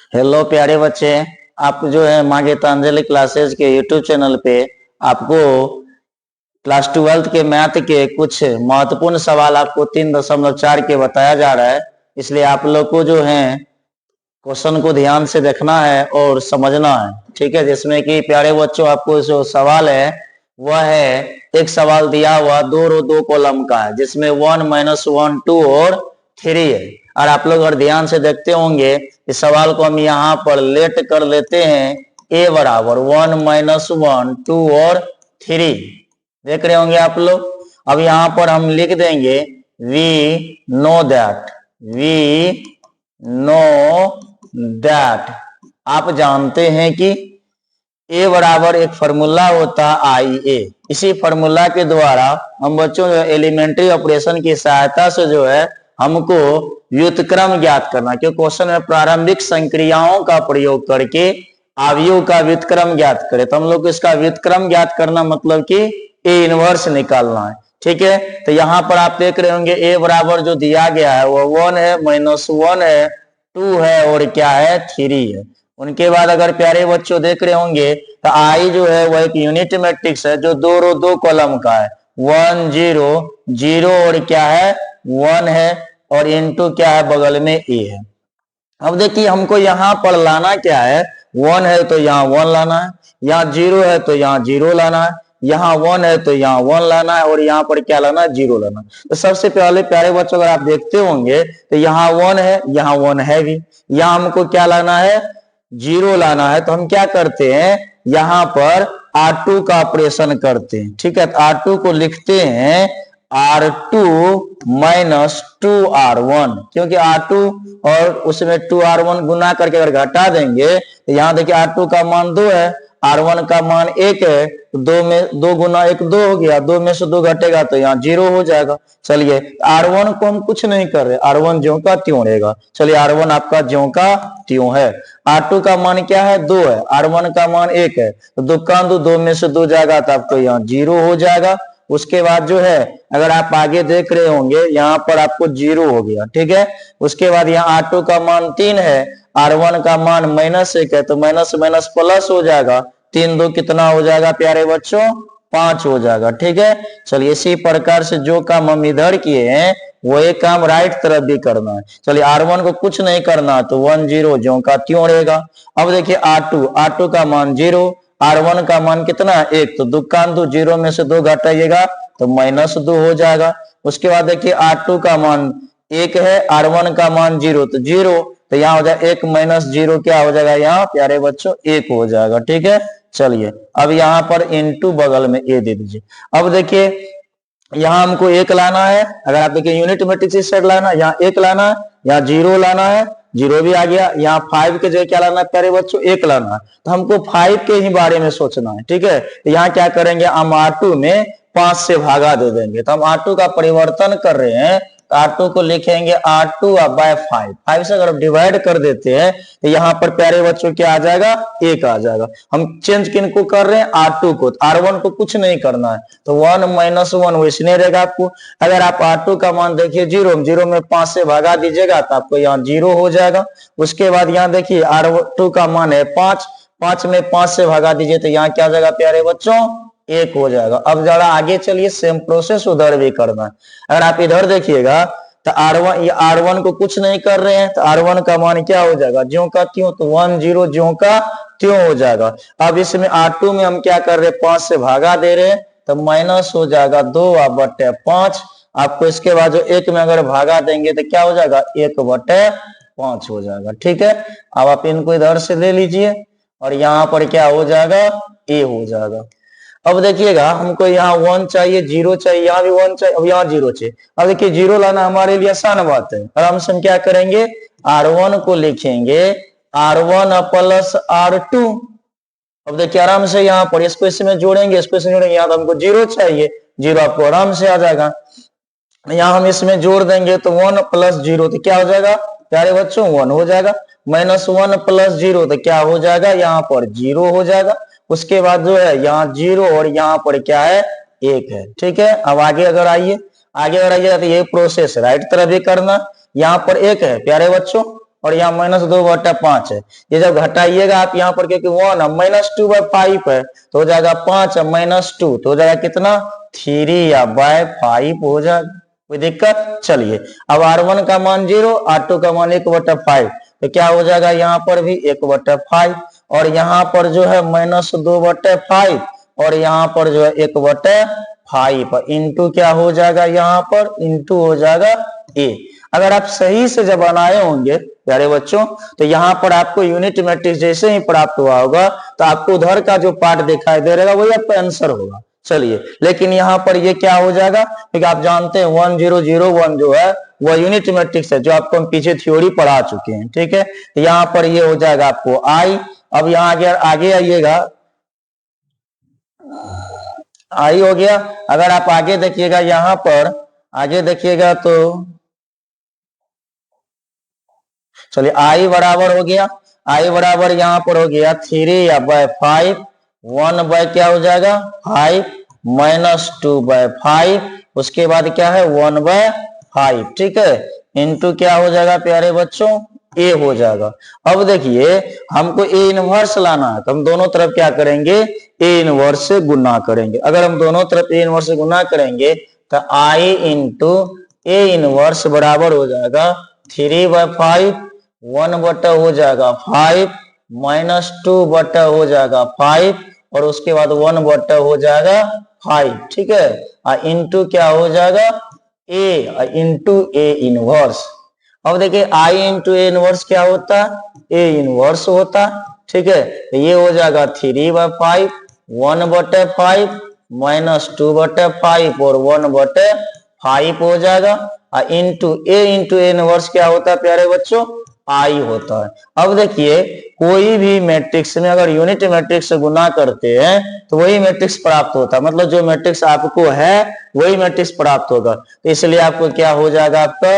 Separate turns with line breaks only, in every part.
Hello प्यारे बच्चे। आप जो है माँ गीतांजलि क्लासेस के यूट्यूब चैनल पे आपको क्लास 12th के मैथ के कुछ महत्वपूर्ण सवाल आपको 3.4 के बताया जा रहा है। इसलिए आप लोग को जो है क्वेश्चन को ध्यान से देखना है और समझना है, ठीक है। जिसमें कि प्यारे बच्चों आपको जो सवाल है वह है, एक सवाल दिया हुआ 2 कॉलम का है जिसमें 1 -1 2 और 3 है। और आप लोग अगर ध्यान से देखते होंगे इस सवाल को हम यहाँ पर लेट कर लेते हैं a बराबर 1 -1 2 और 3। देख रहे होंगे आप लोग। अब यहाँ पर हम लिख देंगे वी नो दैट आप जानते हैं कि ए बराबर एक फॉर्मूला होता है आई ए। इसी फॉर्मूला के द्वारा हम बच्चों जो एलिमेंट्री ऑपरेशन की सहायता से जो है हमको व्युत्क्रम ज्ञात करना, क्योंकि क्वेश्चन में प्रारंभिक संक्रियाओं का प्रयोग करके अवयव का व्युत्क्रम ज्ञात करे, तो हम लोग को इसका व्युत्क्रम ज्ञात करना मतलब कि ए इनवर्स निकालना है, ठीक है। तो यहाँ पर आप देख रहे होंगे ए बराबर जो दिया गया है वो 1 है, -1 है, 2 है और क्या है 3 है। उनके बाद अगर प्यारे बच्चों देख रहे होंगे तो आई जो है वो एक यूनिट मैट्रिक्स है जो 2 कॉलम का है, 1 0 0 और क्या है 1 है और इनटू क्या है बगल में ए है। अब देखिए हमको यहाँ पर लाना क्या है, 1 है तो यहाँ 1 लाना है, यहाँ 0 है तो यहाँ 0 लाना है, यहाँ 1 है तो यहाँ 1 लाना है और यहाँ पर क्या लाना है 0 लाना है। तो सबसे पहले प्यारे बच्चों अगर आप देखते होंगे तो यहाँ 1 है, यहाँ 1 है भी, यहाँ हमको क्या लाना है 0 लाना है। तो हम क्या करते हैं यहाँ पर R2 का ऑपरेशन करते हैं, ठीक है। तो R2 को लिखते हैं R2 -2R1, क्योंकि R2 और उसमें 2R1 गुना करके अगर घटा देंगे तो यहाँ देखिए R2 का मान 2 है, R1 का मान 1 है, तो 2 में 2 गुना 1 2 हो गया, 2 में से 2 घटेगा तो यहाँ 0 हो जाएगा। चलिए R1 को हम कुछ नहीं कर रहे, R1 ज्यों का त्यों रहेगा। चलिए R1 आपका ज्यों का त्यों है। R2 का मान क्या है 2 है, R1 का मान 1 है, तो 2 का 2 में से 2 जाएगा तो आपको यहाँ 0 हो जाएगा। उसके बाद जो है अगर आप आगे देख रहे होंगे यहाँ पर आपको 0 हो गया, ठीक है। उसके बाद यहाँ R2 का मान 3 है, R1 का मान -1 है, तो माइनस माइनस प्लस हो जाएगा, 3 2 कितना हो जाएगा प्यारे बच्चों 5 हो जाएगा, ठीक है। चलिए इसी प्रकार से जो काम हम इधर किए हैं वो एक काम राइट तरफ भी करना है। चलिए R1 को कुछ नहीं करना तो 1 0 ज्यों का त्यों रहेगा। अब देखिए R2 का मान 0, R1 का मान कितना है 1, तो 2 का 2 0 में से 2 घटाइएगा तो -2 हो जाएगा। उसके बाद देखिए R2 का मान 1 है, R1 का मान 0, तो 0 तो यहाँ हो जाएगा 1 -0 क्या हो जाएगा यहाँ प्यारे बच्चों 1 हो जाएगा, ठीक है। चलिए अब यहाँ पर इनटू बगल में ए दे दीजिए। अब देखिए यहाँ हमको 1 लाना है, अगर आप देखिए यूनिट मैट्रिक्स इस साइड लाना है, यहाँ 1 लाना है, यहाँ 0 लाना है, 0 भी आ गया। यहाँ 5 के जगह क्या लाना है प्यारे बच्चों 1 लाना है, तो हमको 5 के ही बारे में सोचना है, ठीक है। तो यहाँ क्या करेंगे हम R2 में 5 से भागा दे देंगे, तो हम R2 का परिवर्तन कर रहे हैं तो R2 को लिखेंगे R2 बाय 5 से अगर डिवाइड कर देते हैं तो यहाँ पर प्यारे बच्चों क्या आ जाएगा 1 आ जाएगा। हम चेंज किनको कर रहे हैं R2 को, R1 को कुछ नहीं करना है, तो 1 -1 वैसने रहेगा आपको। अगर आप R2 का मान देखिए 0 में 5 से भागा दीजिएगा तो आपको यहाँ 0 हो जाएगा। उसके बाद यहाँ देखिए R2 का मान है 5 में 5 से भागा दीजिए तो यहाँ क्या आ जाएगा प्यारे बच्चों 1 हो जाएगा। अब जरा आगे चलिए सेम प्रोसेस उधर भी करना है। अगर आप इधर देखिएगा तो R1 को कुछ नहीं कर रहे हैं तो R1 का मान क्या हो जाएगा ज्यों का त्यों, तो 1 0 ज्यों का त्यों हो जाएगा। अब इसमें R2 में हम क्या कर रहे हैं 5 से भागा दे रहे हैं तो माइनस हो जाएगा 2/5। आपको इसके बाद जो 1 में अगर भागा देंगे तो क्या हो जाएगा 1/5 हो जाएगा, ठीक है। अब आप इनको इधर से ले लीजिए और यहाँ पर क्या हो जाएगा ए हो जाएगा। अब देखिएगा हमको यहाँ 1 चाहिए, 0 चाहिए, यहाँ भी 1 चाहिए, अब यहाँ 0 चाहिए। अब देखिए 0 लाना हमारे लिए आसान बात है। आराम से हम क्या करेंगे R1 को लिखेंगे R1 + R2। अब देखिए आराम से यहाँ पर इसको इसमें जोड़ेंगे, इसको इसमें जोड़ेंगे, यहाँ तो हमको 0 चाहिए, 0 आपको आराम से आ जाएगा। यहाँ हम इसमें जोड़ देंगे तो 1 + 0 तो क्या हो जाएगा प्यारे बच्चों 1 हो जाएगा। -1 + 0 तो क्या हो जाएगा यहाँ पर 0 हो जाएगा। उसके बाद जो है यहाँ 0 और यहाँ पर क्या है 1 है, ठीक है। अब आगे अगर आइए तो ये प्रोसेस राइट तरफ भी करना। यहाँ पर 1 है प्यारे बच्चों, और यहाँ -2/5 है। ये जब घटाइएगा आप यहाँ पर, क्योंकि 1 है, -2/5 है तो हो जाएगा 5 है -2 तो हो जाएगा कितना 3 या बाय 5 हो जाएगा। कोई दिक्कत? चलिए अब R1 का मान 0, R2 का मान 1/5 तो क्या हो जाएगा यहाँ पर भी 1/5 और यहाँ पर जो है -2/5 और यहाँ पर जो है 1/5 इंटू क्या हो जाएगा यहाँ पर इंटू हो जाएगा a। अगर आप सही से जब बनाए होंगे प्यारे बच्चों तो यहाँ पर आपको यूनिट मैट्रिक्स जैसे ही प्राप्त हुआ होगा तो आपको उधर का जो पार्ट दिखाई दे रहेगा वही आपका आंसर होगा। चलिए लेकिन यहाँ पर ये क्या हो जाएगा, क्योंकि आप जानते हैं 1001 जो है वह यूनिट मैट्रिक्स है जो आपको हम पीछे थ्योरी पढ़ा चुके हैं। ठीक है, तो यहाँ पर ये हो जाएगा आपको आई। अब यहाँ आगे आइएगा, आई हो गया। अगर आप आगे देखिएगा, यहाँ पर आगे देखिएगा तो चलिए आई बराबर हो गया, आई बराबर यहाँ पर हो गया 3/5 1 बाय क्या हो जाएगा 5 -2/5 उसके बाद क्या है 1/5। ठीक है, इंटू क्या हो जाएगा प्यारे बच्चों ए हो जाएगा। अब देखिए हमको ए इनवर्स लाना है तो हम दोनों तरफ क्या करेंगे ए इनवर्स से गुना करेंगे। अगर हम दोनों तरफ ए इनवर्स से गुना करेंगे तो आई इंटू ए इनवर्स बराबर हो जाएगा 3/5 1 बटा हो जाएगा 5 -2 हो जाएगा 5 और उसके बाद 1 हो जाएगा 5। ठीक है, इंटू क्या हो जाएगा ए इंटू ए इनवर्स। अब देखिए आई इंटू ए इनवर्स क्या होता है ए इनवर्स होता। ठीक है, तो ये हो जाएगा 3/5 1/5 -2/5 और 1/5 हो जाएगा इंटू ए इनवर्स क्या होता है प्यारे बच्चों आई होता है। अब देखिए कोई भी मैट्रिक्स में अगर यूनिट मैट्रिक्स से गुना करते हैं तो वही मैट्रिक्स प्राप्त होता है, मतलब जो मैट्रिक्स आपको है वही मैट्रिक्स प्राप्त होगा। तो इसलिए आपको क्या हो जाएगा आपका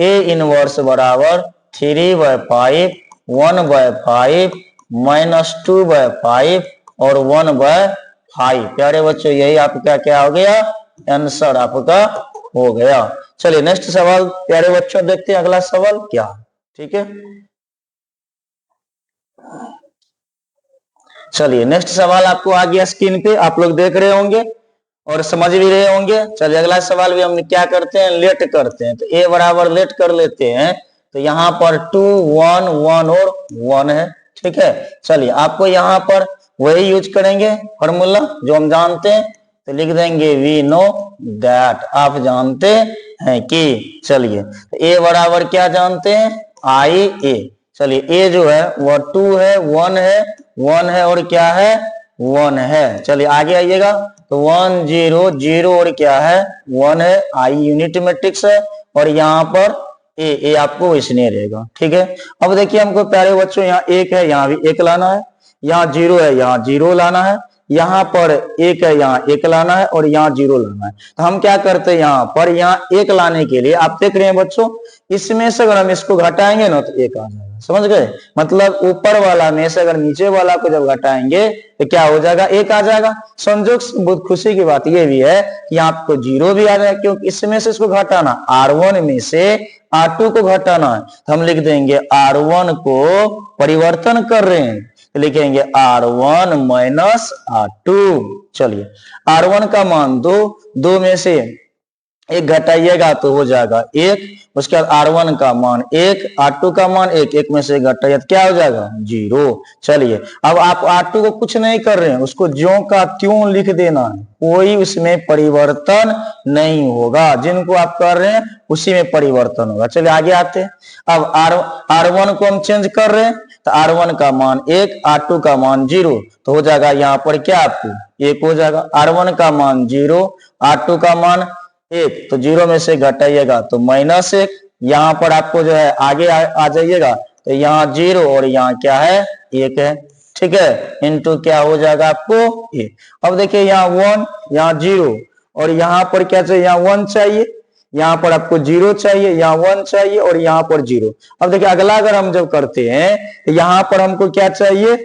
ए इनवर्स बराबर 3/5 1/5 -2/5 और 1/5। प्यारे बच्चों यही आपका क्या हो गया आंसर आपका हो गया। चलिए नेक्स्ट सवाल प्यारे बच्चों देखते हैं अगला सवाल क्या। ठीक है, चलिए नेक्स्ट सवाल आपको आ गया स्क्रीन पे, आप लोग देख रहे होंगे और समझ भी रहे होंगे। चलिए अगला सवाल भी हम क्या करते हैं लेट करते हैं, तो ए बराबर लेट कर लेते हैं। तो यहाँ पर 2 1 1 और 1 है। ठीक है, चलिए आपको यहाँ पर वही यूज करेंगे फॉर्मूला जो हम जानते हैं, तो लिख देंगे वी नो दैट, आप जानते हैं कि। चलिए ए बराबर क्या जानते हैं आई ए। चलिए ए जो है वह 2 है 1 है और क्या है 1 है। चलिए आगे आइएगा तो 1 0 0 और क्या है 1 है, आई यूनिट मैट्रिक्स है और यहाँ पर ए आपको वैसने रहेगा। ठीक है, अब देखिए हमको प्यारे बच्चों यहाँ 1 है यहाँ भी 1 लाना है, यहाँ 0 है यहाँ 0 लाना है, यहाँ पर 1 है यहाँ 1 लाना है और यहाँ 0 लाना है। तो हम क्या करते हैं यहाँ पर यहाँ 1 लाने के लिए आप देख रहे हैं बच्चों इसमें से अगर हम इसको घटाएंगे ना तो 1 आ जाएगा। समझ गए, मतलब ऊपर वाला में से अगर नीचे वाला को जब घटाएंगे तो क्या हो जाएगा 1 आ जाएगा। संजोग बहुत खुशी की बात यह भी है कि आपको 0 भी आ जाएगा, क्योंकि इसमें से इसको घटाना R1 में से R2 को घटाना है। तो हम लिख देंगे R1 को परिवर्तन कर रहे हैं तो लिखेंगे R1 माइनस R2। चलिए R1 का मान 2 में से 1 घटाइएगा तो हो जाएगा 1, उसके बाद R1 का मान 1 R2 का मान 1 में से घटाइए तो क्या हो जाएगा 0। चलिए अब आप R2 को कुछ नहीं कर रहे हैं, उसको ज्यों का त्यों लिख देना है, कोई उसमें परिवर्तन नहीं होगा, जिनको आप कर रहे हैं उसी में परिवर्तन होगा। चलिए आगे आते हैं। अब R1 को हम चेंज कर रहे हैं तो R1 का मान 1 R2 का मान 0 तो हो जाएगा यहाँ पर क्या आपको 1 हो जाएगा। R1 का मान 0 R2 का मान 1 तो 0 में से घटाइएगा तो -1, यहाँ पर आपको जो है आगे आ जाइएगा तो यहाँ 0 और यहाँ क्या है 1 है। ठीक है, इंटू क्या हो जाएगा आपको 1। अब देखिए यहाँ 1 यहाँ 0 और यहाँ पर क्या चाहिए यहाँ 1 चाहिए, यहाँ पर आपको 0 चाहिए, यहाँ 1 चाहिए और यहाँ पर 0। अब देखिए अगला अगर हम जब करते हैं तो यहाँ पर हमको क्या चाहिए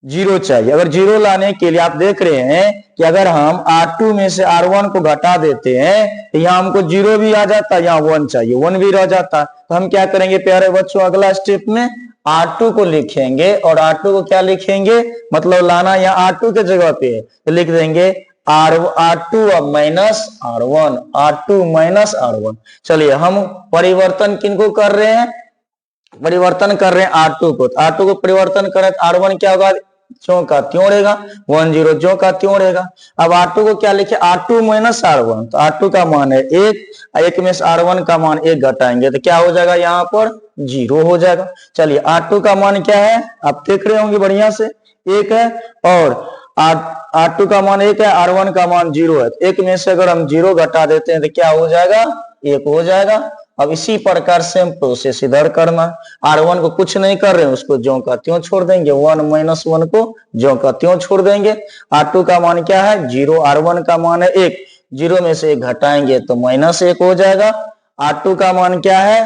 जीरो चाहिए। अगर जीरो लाने के लिए आप देख रहे हैं कि अगर हम R2 में से R1 को घटा देते हैं तो यहाँ हमको जीरो भी आ जाता है, यहाँ 1 चाहिए, 1 भी रह जाता। तो हम क्या करेंगे प्यारे बच्चों, अगला स्टेप में R2 को लिखेंगे और R2 को क्या लिखेंगे, मतलब लाना यहाँ R2 के जगह पे है तो लिख देंगे R2 minus R1, R2 minus R1। चलिए हम परिवर्तन किनको कर रहे हैं, परिवर्तन कर रहे हैं R2 को। तो R2 को परिवर्तन करें तो R1 क्या होगा, ज्यों का त्यों रहेगा, 1 0 ज्यों का त्यों रहेगा। अब R2 को क्या लिखे, R2 माइनस R1, तो R2 का मान है 1 में से R1 का मान 1 घटाएंगे तो क्या हो जाएगा, यहाँ पर 0 हो जाएगा। चलिए R2 का मान क्या है, आप देख रहे होंगे बढ़िया से, 1 है और R2 का मान 1 है, R1 का मान 0 है। 1 में से अगर हम 0 घटा देते हैं तो क्या हो जाएगा, 1 हो जाएगा। अब इसी प्रकार से हम प्रोसेस इधर करना, R1 को कुछ नहीं कर रहे हैं, उसको ज्यों का त्यों छोड़ देंगे, 1 माइनस 1 को ज्यों का त्यों छोड़ देंगे। R2 का मान क्या है 0, R1 का मान है 1, 0 में से 1 घटाएंगे तो माइनस 1 हो जाएगा। R2 का मान क्या है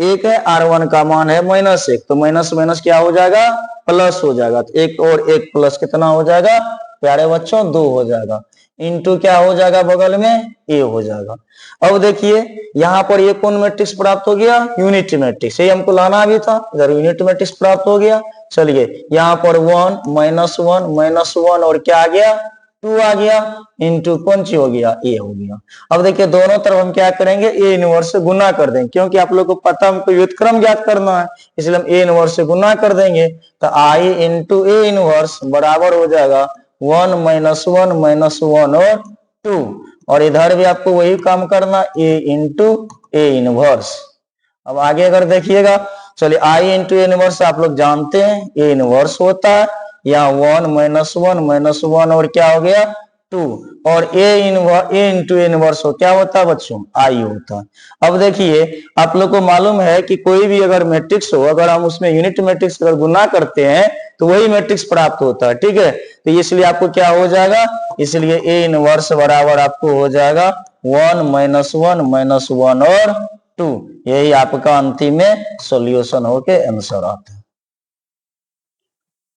1 है, R1 का मान है माइनस 1, तो माइनस माइनस क्या हो जाएगा, प्लस हो जाएगा। तो 1 और 1 प्लस कितना हो जाएगा प्यारे बच्चों, 2 हो जाएगा। इंटू क्या हो जाएगा बगल में, ए हो जाएगा। अब देखिए यहाँ पर ये कौन मैट्रिक्स प्राप्त हो गया, यूनिट मैट्रिक्स, ये हमको लाना भी था, इधर यूनिट मैट्रिक्स प्राप्त हो गया। चलिए यहाँ पर 1 माइनस 1 और क्या आ गया 2 आ गया, इंटू कौन सी हो गया, ए हो गया। अब देखिए दोनों तरफ हम क्या करेंगे, ए इनवर्स से गुना कर देंगे, क्योंकि आप लोग को पता हमको व्युत्क्रम ज्ञात करना है, इसलिए हम ए इनवर्स से गुना कर देंगे। तो आई इंटू ए इनवर्स बराबर हो जाएगा 1 माइनस 1 और 2, और इधर भी आपको वही काम करना, ए इंटू ए इनवर्स। अब आगे अगर देखिएगा, चलिए आई इंटू ए इनवर्स आप लोग जानते हैं ए इनवर्स होता है, यहाँ 1 माइनस 1 और क्या हो गया 2, और ए इंटू ए इनवर्स हो क्या होता है बच्चों, आई होता है। अब देखिए आप लोग को मालूम है कि कोई भी अगर मैट्रिक्स हो, अगर हम उसमें यूनिट मैट्रिक्स अगर गुना करते हैं तो वही मैट्रिक्स प्राप्त होता है, ठीक है। तो इसलिए आपको क्या हो जाएगा, इसलिए ए इनवर्स बराबर आपको हो जाएगा 1 माइनस 1 और 2, यही आपका अंतिम में सॉल्यूशन होके आंसर आता है।